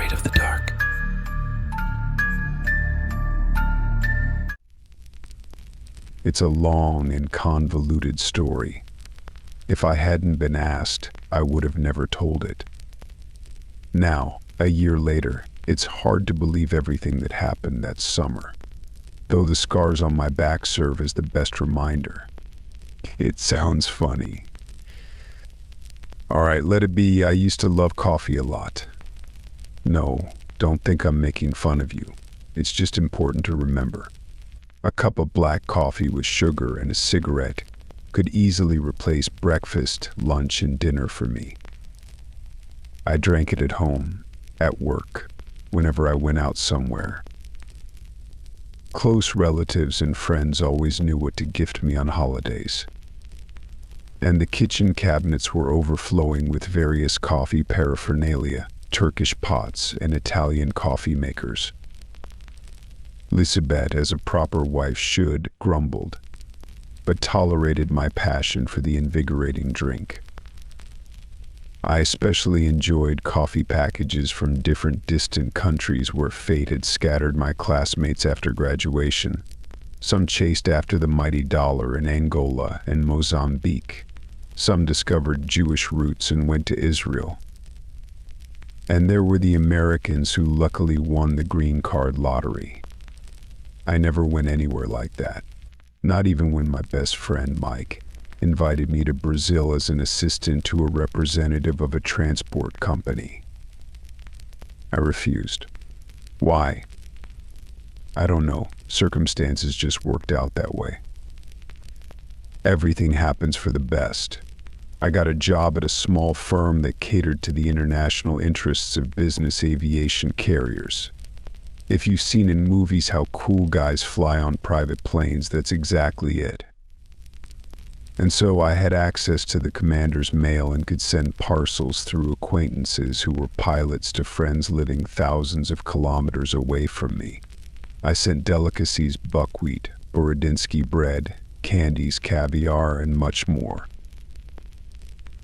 afraid of the dark? It's a long and convoluted story. If I hadn't been asked, I would have never told it. Now, a year later, it's hard to believe everything that happened that summer, though the scars on my back serve as the best reminder. It sounds funny. All right, let it be. I used to love coffee a lot. No, don't think I'm making fun of you. It's just important to remember. A cup of black coffee with sugar and a cigarette could easily replace breakfast, lunch, and dinner for me. I drank it at home, at work, whenever I went out somewhere. Close relatives and friends always knew what to gift me on holidays. And the kitchen cabinets were overflowing with various coffee paraphernalia, Turkish pots, and Italian coffee makers. Lisbeth, as a proper wife should, grumbled, but tolerated my passion for the invigorating drink. I especially enjoyed coffee packages from different distant countries where fate had scattered my classmates after graduation. Some chased after the mighty dollar in Angola and Mozambique. Some discovered Jewish roots and went to Israel. And there were the Americans who luckily won the green card lottery. I never went anywhere like that, not even when my best friend Mike invited me to Brazil as an assistant to a representative of a transport company. I refused. Why? I don't know. Circumstances just worked out that way. Everything happens for the best. I got a job at a small firm that catered to the international interests of business aviation carriers. If you've seen in movies how cool guys fly on private planes, that's exactly it. And so I had access to the commander's mail and could send parcels through acquaintances who were pilots to friends living thousands of kilometers away from me. I sent delicacies, buckwheat, Borodinsky bread, candies, caviar, and much more.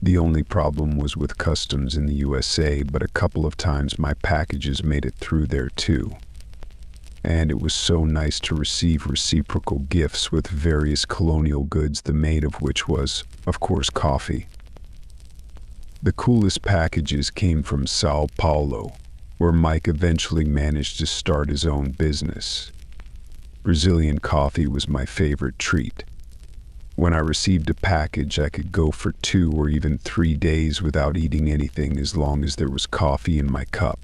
The only problem was with customs in the USA, but a couple of times my packages made it through there too. And it was so nice to receive reciprocal gifts with various colonial goods, the main of which was, of course, coffee. The coolest packages came from Sao Paulo, where Mike eventually managed to start his own business. Brazilian coffee was my favorite treat. When I received a package, I could go for 2 or even 3 days without eating anything as long as there was coffee in my cup.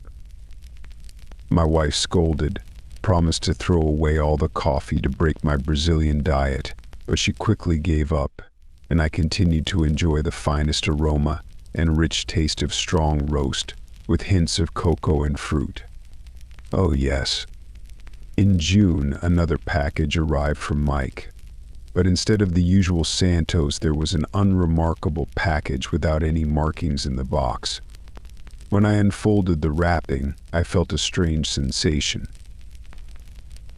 My wife scolded, promised to throw away all the coffee to break my Brazilian diet, but she quickly gave up, and I continued to enjoy the finest aroma and rich taste of strong roast with hints of cocoa and fruit. Oh yes. In June, another package arrived from Mike. But instead of the usual Santos, there was an unremarkable package without any markings in the box. When I unfolded the wrapping, I felt a strange sensation.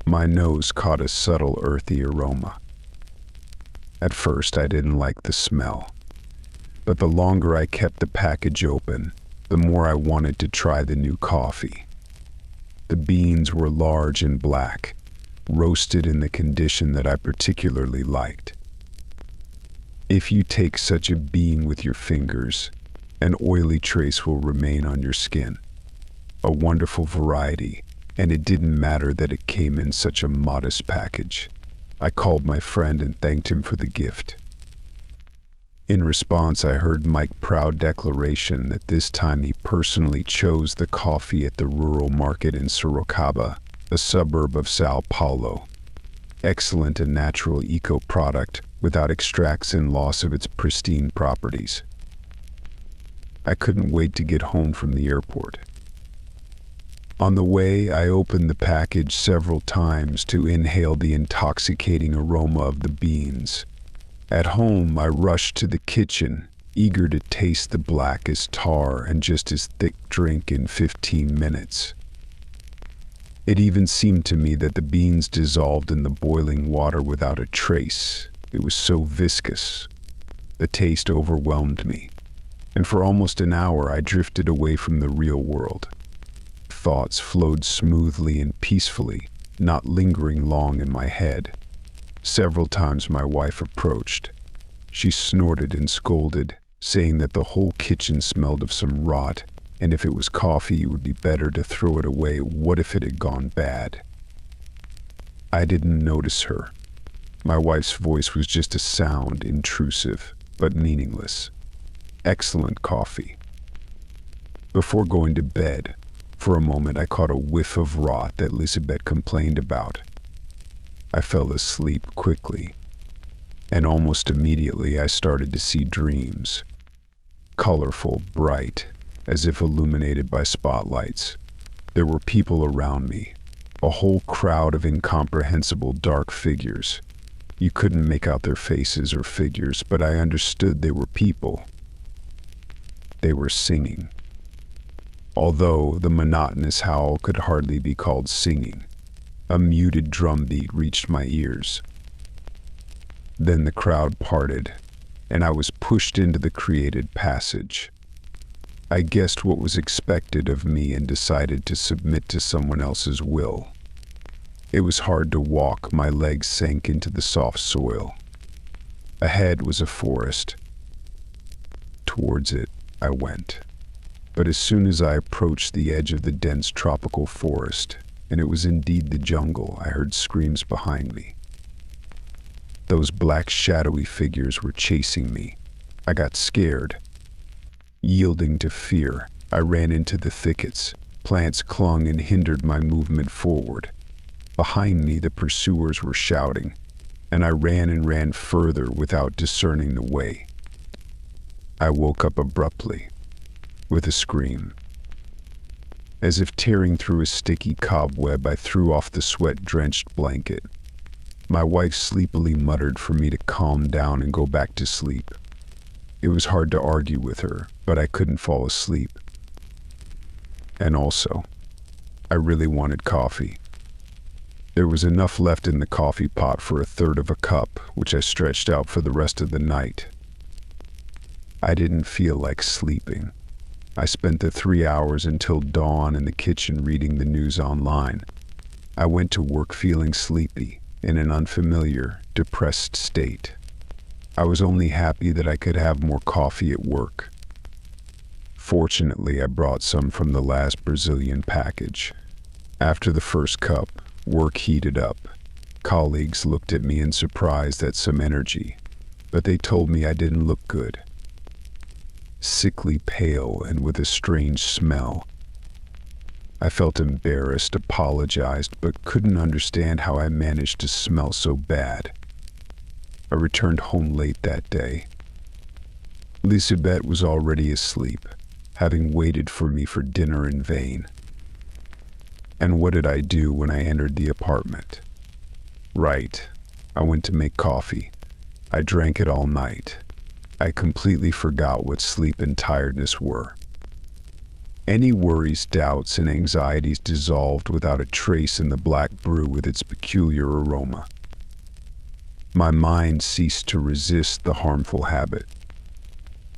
My nose caught a subtle earthy aroma. At first, I didn't like the smell. But the longer I kept the package open, the more I wanted to try the new coffee. The beans were large and black, roasted in the condition that I particularly liked. If you take such a bean with your fingers, an oily trace will remain on your skin. A wonderful variety, and it didn't matter that it came in such a modest package. I called my friend and thanked him for the gift. In response, I heard Mike's proud declaration that this time he personally chose the coffee at the rural market in Sorocaba, a suburb of Sao Paulo. Excellent and natural eco-product without extracts and loss of its pristine properties. I couldn't wait to get home from the airport. On the way, I opened the package several times to inhale the intoxicating aroma of the beans. At home, I rushed to the kitchen, eager to taste the black as tar and just as thick drink in 15 minutes. It even seemed to me that the beans dissolved in the boiling water without a trace. It was so viscous. The taste overwhelmed me, and for almost an hour I drifted away from the real world. thoughts flowed smoothly and peacefully, not lingering long in my head. Several times my wife approached. She snorted and scolded, saying that the whole kitchen smelled of some rot, and if it was coffee, it would be better to throw it away. What if it had gone bad? I didn't notice her. My wife's voice was just a sound, intrusive, but meaningless. Excellent coffee. Before going to bed, for a moment I caught a whiff of rot that Lisbeth complained about. I fell asleep quickly, and almost immediately I started to see dreams. Colorful, bright, as if illuminated by spotlights. There were people around me, a whole crowd of incomprehensible dark figures. You couldn't make out their faces or figures, but I understood they were people. They were singing. Although the monotonous howl could hardly be called singing, a muted drum beat reached my ears. Then the crowd parted, and I was pushed into the created passage. I guessed what was expected of me and decided to submit to someone else's will. It was hard to walk, my legs sank into the soft soil. Ahead was a forest. Towards it I went. But as soon as I approached the edge of the dense tropical forest, and it was indeed the jungle, I heard screams behind me. Those black shadowy figures were chasing me. I got scared. Yielding to fear, I ran into the thickets. Plants clung and hindered my movement forward. Behind me, the pursuers were shouting, and I ran and ran further without discerning the way. I woke up abruptly, with a scream. As if tearing through a sticky cobweb, I threw off the sweat-drenched blanket. My wife sleepily muttered for me to calm down and go back to sleep. It was hard to argue with her, but I couldn't fall asleep. And also, I really wanted coffee. There was enough left in the coffee pot for a third of a cup, which I stretched out for the rest of the night. I didn't feel like sleeping. I spent the 3 hours until dawn in the kitchen reading the news online. I went to work feeling sleepy, in an unfamiliar, depressed state. I was only happy that I could have more coffee at work. Fortunately, I brought some from the last Brazilian package. After the first cup, work heated up. Colleagues looked at me in surprise at some energy, but they told me I didn't look good. Sickly pale and with a strange smell. I felt embarrassed, apologized, but couldn't understand how I managed to smell so bad. I returned home late that day. Lisbeth was already asleep, having waited for me for dinner in vain. And what did I do when I entered the apartment? Right, I went to make coffee. I drank it all night. I completely forgot what sleep and tiredness were. Any worries, doubts, and anxieties dissolved without a trace in the black brew with its peculiar aroma. My mind ceased to resist the harmful habit.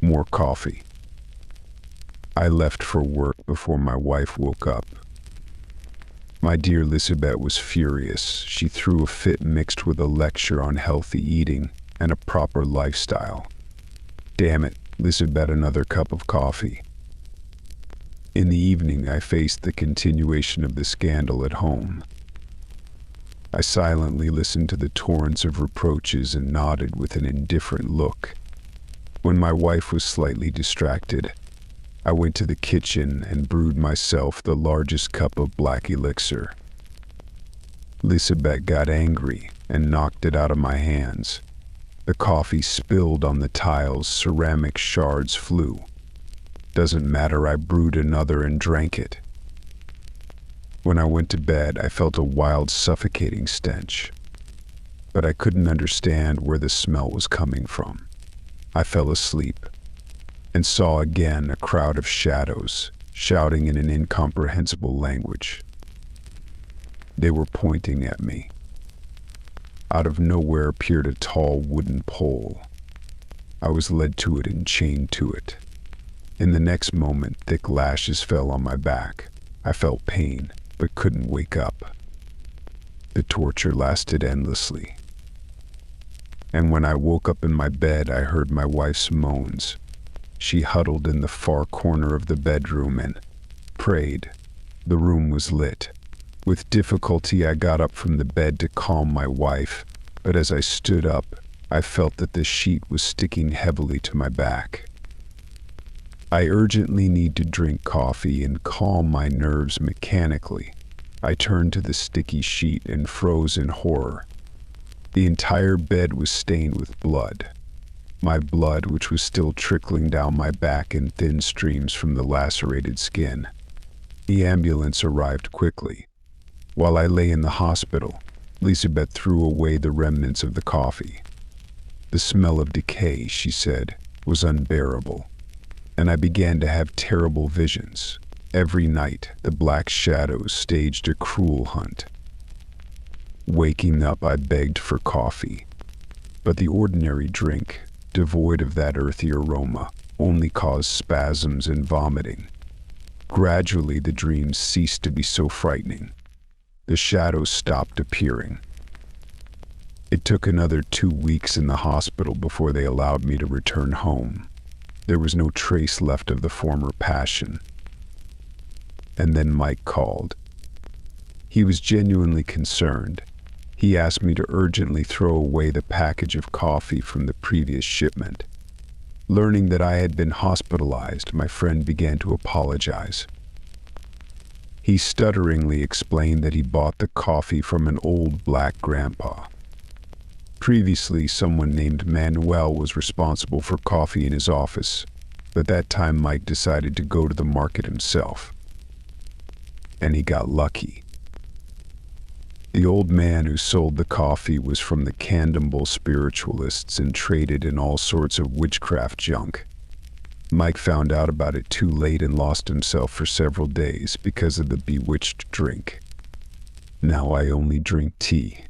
More coffee. I left for work before my wife woke up. My dear Lisbeth was furious. She threw a fit mixed with a lecture on healthy eating and a proper lifestyle. Damn it, Lisbeth, another cup of coffee. In the evening, I faced the continuation of the scandal at home. I silently listened to the torrents of reproaches and nodded with an indifferent look. When my wife was slightly distracted, I went to the kitchen and brewed myself the largest cup of black elixir. Lisbeth got angry and knocked it out of my hands. The coffee spilled on the tiles, ceramic shards flew. Doesn't matter, I brewed another and drank it. When I went to bed, I felt a wild, suffocating stench. But I couldn't understand where the smell was coming from. I fell asleep and saw again a crowd of shadows, shouting in an incomprehensible language. They were pointing at me. Out of nowhere appeared a tall wooden pole. I was led to it and chained to it. In the next moment, thick lashes fell on my back. I felt pain, but couldn't wake up. The torture lasted endlessly. And when I woke up in my bed, I heard my wife's moans. She huddled in the far corner of the bedroom and prayed. The room was lit. With difficulty, I got up from the bed to calm my wife, but as I stood up, I felt that the sheet was sticking heavily to my back. I urgently need to drink coffee and calm my nerves mechanically. I turned to the sticky sheet and froze in horror. The entire bed was stained with blood. My blood, which was still trickling down my back in thin streams from the lacerated skin. The ambulance arrived quickly. While I lay in the hospital, Elizabeth threw away the remnants of the coffee. The smell of decay, she said, was unbearable, and I began to have terrible visions. Every night, the black shadows staged a cruel hunt. Waking up, I begged for coffee, but the ordinary drink, devoid of that earthy aroma, only caused spasms and vomiting. Gradually, the dreams ceased to be so frightening. The shadows stopped appearing. It took another 2 weeks in the hospital before they allowed me to return home. There was no trace left of the former passion. And then Mike called. He was genuinely concerned. He asked me to urgently throw away the package of coffee from the previous shipment. Learning that I had been hospitalized, my friend began to apologize. He stutteringly explained that he bought the coffee from an old black grandpa. Previously, someone named Manuel was responsible for coffee in his office, but that time Mike decided to go to the market himself. And he got lucky. The old man who sold the coffee was from the Candomblé spiritualists and traded in all sorts of witchcraft junk. Mike found out about it too late and lost himself for several days because of the bewitched drink. Now I only drink tea.